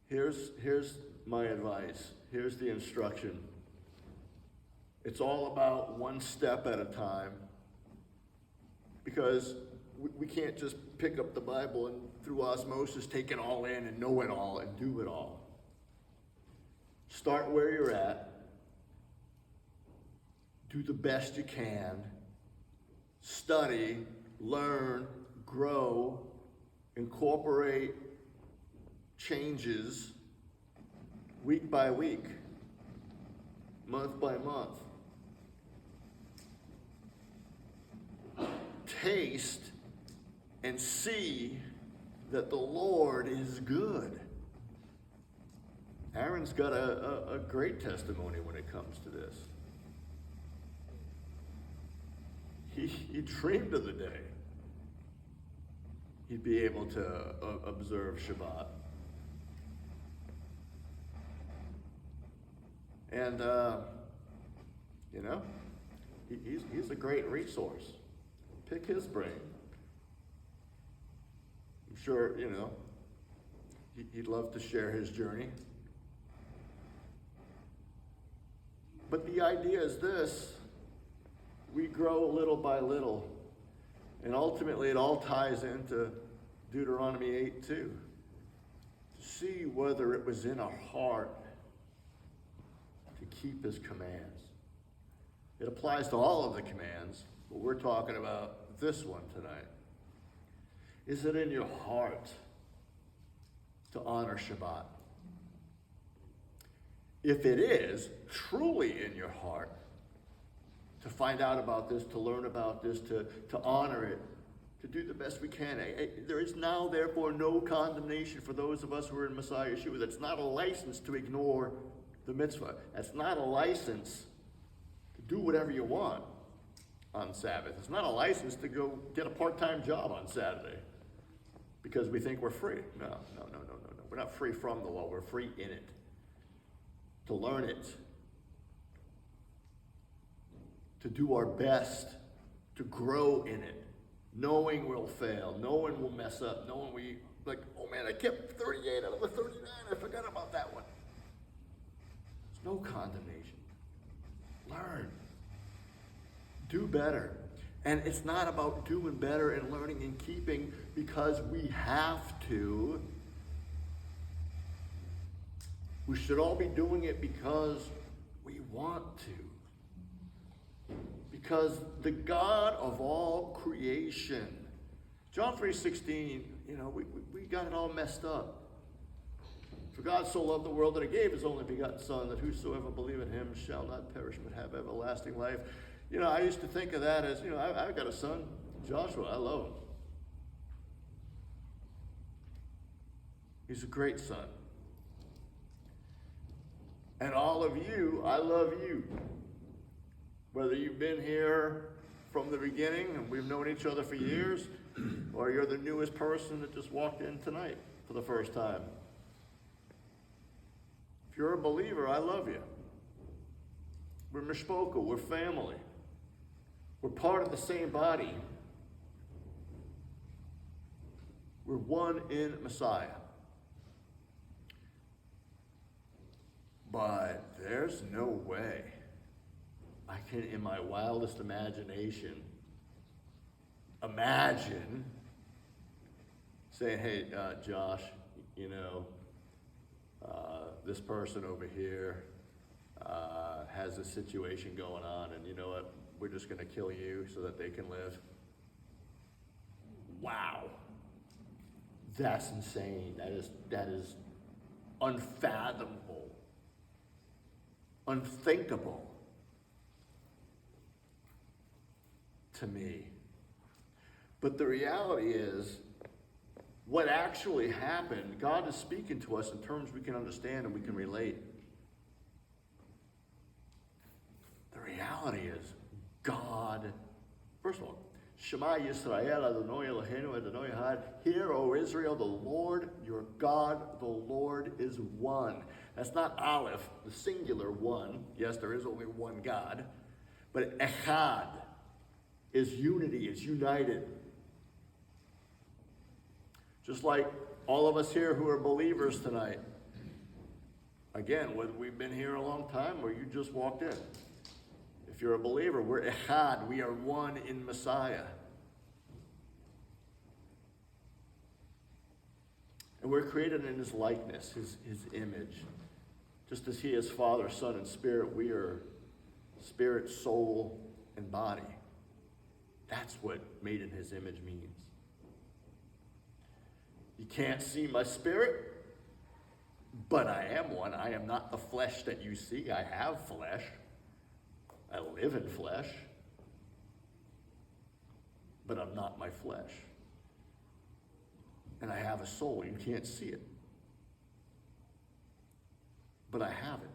Here's my advice. Here's the instruction. It's all about one step at a time, because we can't just pick up the Bible and through osmosis take it all in and know it all and do it all. Start where you're at. Do the best you can. Study, learn, grow, incorporate changes week by week, month by month. Taste and see that the Lord is good. Aaron's got a great testimony when it comes to this. He dreamed of the day he'd be able to observe Shabbat. And, he's a great resource. Pick his brain. I'm sure, he'd love to share his journey. But the idea is this: we grow little by little. And ultimately it all ties into Deuteronomy 8:2. To see whether it was in our heart to keep his commands. It applies to all of the commands, but we're talking about this one tonight. Is it in your heart to honor Shabbat? If it is truly in your heart to find out about this, to learn about this, to honor it, to do the best we can. There is now, therefore, no condemnation for those of us who are in Messiah Yeshua. That's not a license to ignore the mitzvah. That's not a license to do whatever you want on Sabbath. It's not a license to go get a part-time job on Saturday because we think we're free. No. We're not free from the law. We're free in it. To learn it. To do our best. To grow in it. Knowing we'll fail. Knowing we'll mess up. Knowing oh man, I kept 38 out of the 39. I forgot about that one. There's no condemnation. Learn. Do better. And it's not about doing better and learning and keeping because we have to. We should all be doing it because we want to. Because the God of all creation, John 3:16, we got it all messed up. For God so loved the world that he gave his only begotten Son, that whosoever believe in him shall not perish but have everlasting life. I used to think of that as, I've got a son, Joshua, I love him. He's a great son. And all of you, I love you. Whether you've been here from the beginning and we've known each other for years, or you're the newest person that just walked in tonight for the first time. If you're a believer, I love you. We're mishpoka, we're family. We're part of the same body. We're one in Messiah. But there's no way I can, in my wildest imagination, imagine saying, hey, Josh, this person over here has a situation going on, and you know what? We're just going to kill you so that they can live. Wow. That's insane. That is unfathomable. Unthinkable to me. But the reality is, what actually happened, God is speaking to us in terms we can understand and we can relate. The reality is, God, first of all, Shema Yisrael Adonai Eloheinu Adonai Echad. Hear, O Israel, the Lord your God, the Lord is one. That's not Aleph, the singular one. Yes, there is only one God. But echad is unity, is united. Just like all of us here who are believers tonight. Again, whether we've been here a long time or you just walked in. If you're a believer, we're echad. We are one in Messiah. And we're created in his likeness, his image. Just as he is Father, Son, and Spirit, we are spirit, soul, and body. That's what made in his image means. You can't see my spirit, but I am one. I am not the flesh that you see. I have flesh. I live in flesh. But I'm not my flesh. And I have a soul. You can't see it. But I have it.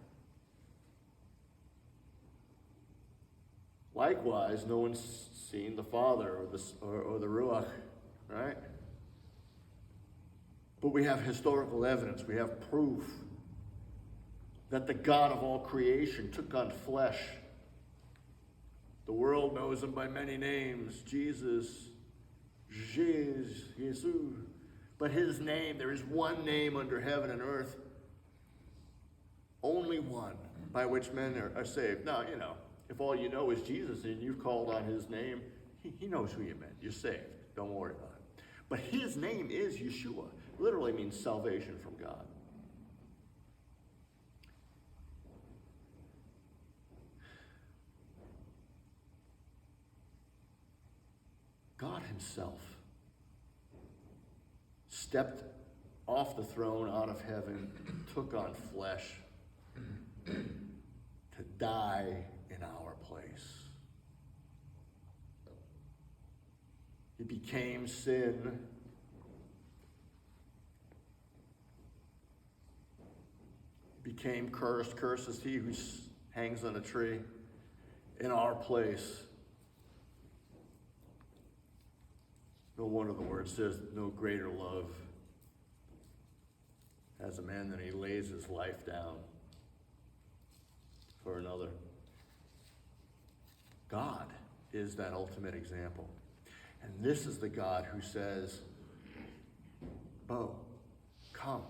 Likewise, no one's seen the Father or the Ruach, right? But we have historical evidence. We have proof that the God of all creation took on flesh. The world knows him by many names. Jesus, Jesus. But his name, there is one name under heaven and earth. Only one by which men are saved. Now, if all you know is Jesus and you've called on his name, he knows who you meant. You're saved. Don't worry about it. But his name is Yeshua. Literally means salvation from God. God himself stepped off the throne out of heaven, took on flesh to die in our place. He became sin. Became cursed. Cursed is he who hangs on a tree in our place. No wonder the word says no greater love has a man than he lays his life down for another. God is that ultimate example. And this is the God who says, Bo, come.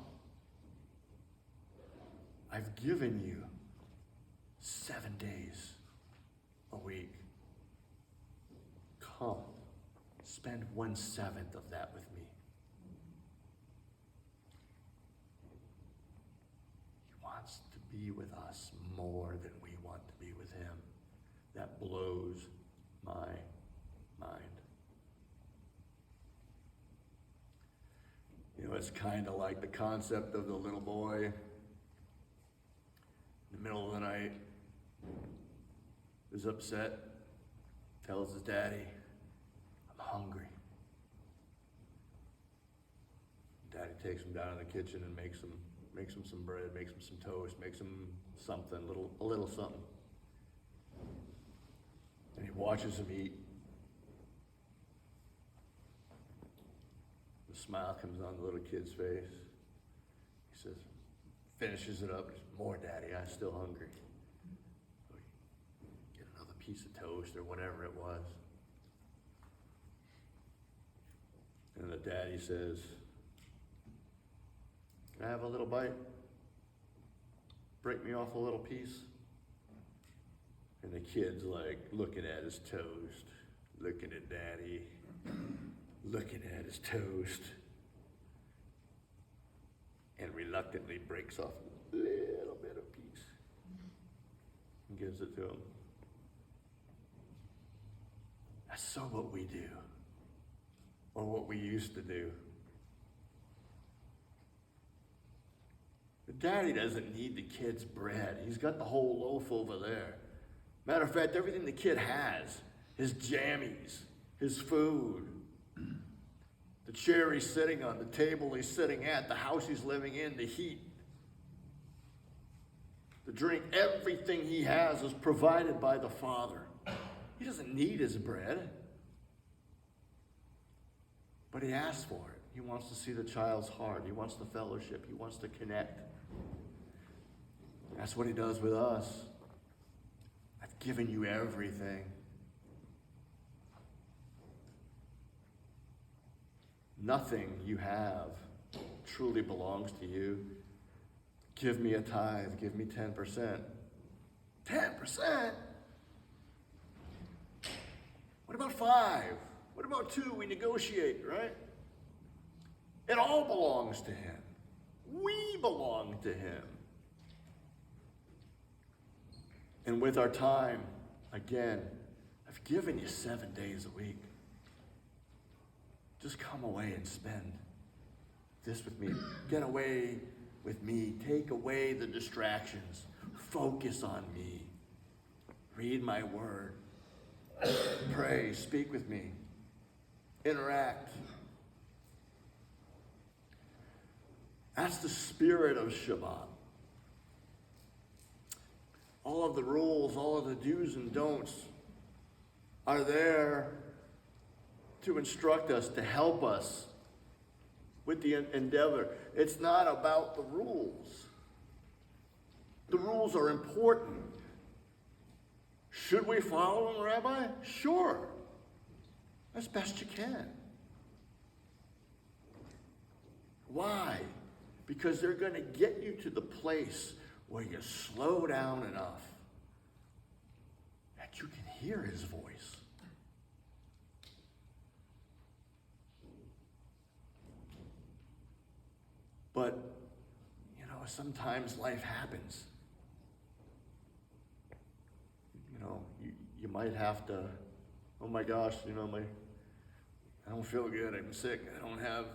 I've given you 7 days a week. Come, spend 1/7 of that with me. He wants to be with us more than we want to be with him. That blows my mind. It's kind of like the concept of the little boy in the middle of the night, is upset, tells his daddy, I'm hungry. Daddy takes him down in the kitchen and makes him some bread, makes him some toast, makes him something, a little something. And he watches him eat. The smile comes on the little kid's face. He says, finishes it up. More, Daddy, I'm still hungry. So get another piece of toast or whatever it was. And the daddy says, can I have a little bite? Break me off a little piece? And the kid's like looking at his toast, looking at Daddy, looking at his toast, and reluctantly breaks off a little bit of piece and gives it to him. That's so what we do, or what we used to do. The daddy doesn't need the kid's bread. He's got the whole loaf over there. Matter of fact, everything the kid has, his jammies, his food, the chair he's sitting on, the table he's sitting at, the house he's living in, the heat, the drink, everything he has is provided by the Father. He doesn't need his bread, but he asks for it. He wants to see the child's heart. He wants the fellowship. He wants to connect. That's what he does with us. I've given you everything. Nothing you have truly belongs to you. Give me a tithe. Give me 10%. 10%? What about 5? What about 2? We negotiate, right? It all belongs to him. We belong to him. And with our time, again, I've given you 7 days a week. Just come away and spend this with me. Get away with me. Take away the distractions. Focus on me. Read my word. Pray. Speak with me. Interact. That's the spirit of Shabbat. All of the rules, all of the do's and don'ts are there to instruct us, to help us with the endeavor. It's not about the rules. The rules are important. Should we follow them, Rabbi? Sure. As best you can. Why? Because they're going to get you to the place where you slow down enough that you can hear his voice. But, sometimes life happens. You might have to, oh my gosh, I don't feel good, I'm sick, I don't have,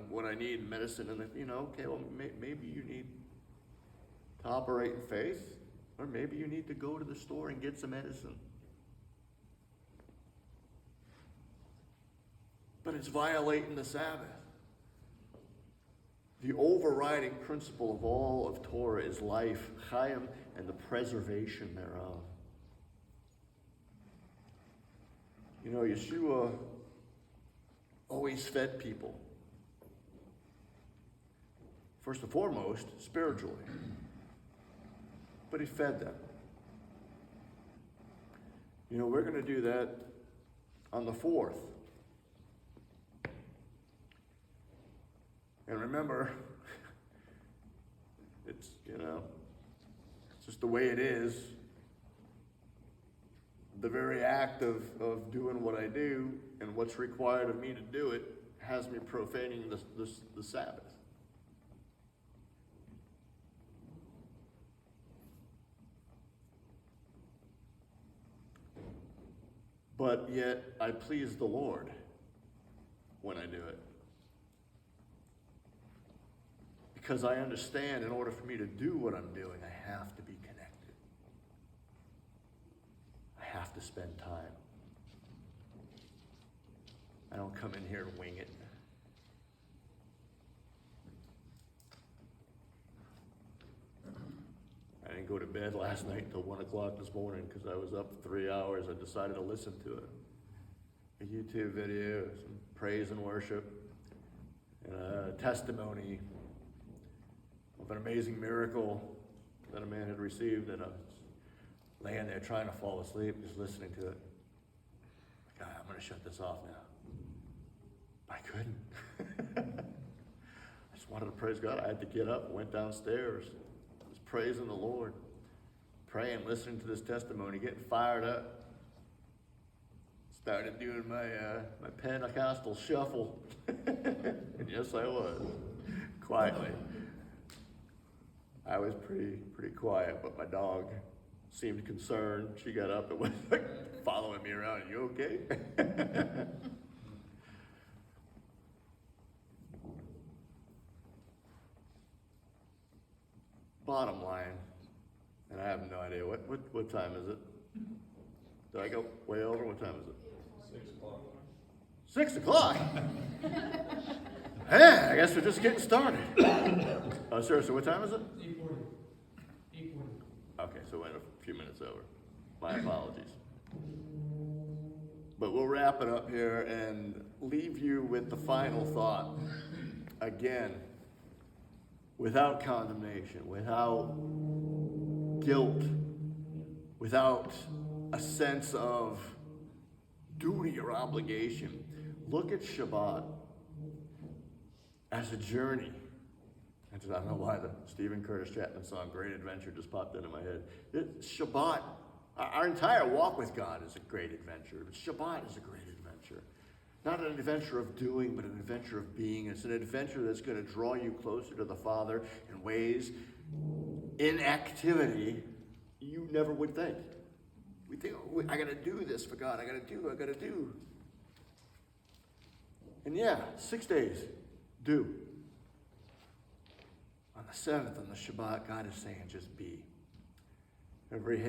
what I need in medicine, and then, okay, well, maybe you need to operate in faith, or maybe you need to go to the store and get some medicine. But it's violating the Sabbath. The overriding principle of all of Torah is life, chayim, and the preservation thereof. Yeshua always fed people. First and foremost, spiritually. But he fed them. We're going to do that on the 4th. And remember, it's just the way it is. The very act of doing what I do and what's required of me to do it has me profaning the Sabbath. But yet, I please the Lord when I do it. Because I understand in order for me to do what I'm doing, I have to be connected. I have to spend time. I don't come in here and wing it. I didn't go to bed last night until 1 o'clock this morning because I was up 3 hours. I decided to listen to it. A YouTube video, some praise and worship, and a testimony of an amazing miracle that a man had received, and I was laying there trying to fall asleep, just listening to it. God, I'm going to shut this off now. I couldn't. I just wanted to praise God. I had to get up, went downstairs, was praising the Lord, praying, listening to this testimony, getting fired up. Started doing my Pentecostal shuffle. And yes, I was, quietly. I was pretty quiet, but my dog seemed concerned. She got up and was following me around. You okay? Bottom line, and I have no idea, what time is it? Did I go way over? What time is it? 6 o'clock. 6 o'clock? Hey, I guess we're just getting started. Oh, seriously, what time is it? 8:40. 8:40. Okay, so we're a few minutes over. My apologies. But we'll wrap it up here and leave you with the final thought. Again, without condemnation, without guilt, without a sense of duty or obligation. Look at Shabbat as a journey. I don't know why the Stephen Curtis Chapman song Great Adventure just popped into my head. Shabbat, our entire walk with God is a great adventure. But Shabbat is a great adventure. Not an adventure of doing, but an adventure of being. It's an adventure that's going to draw you closer to the Father in ways, in activity, you never would think. We think, oh, I got to do this for God. I got to do. And yeah, 6 days, do. On the 7th, on the Shabbat, God is saying just be. Every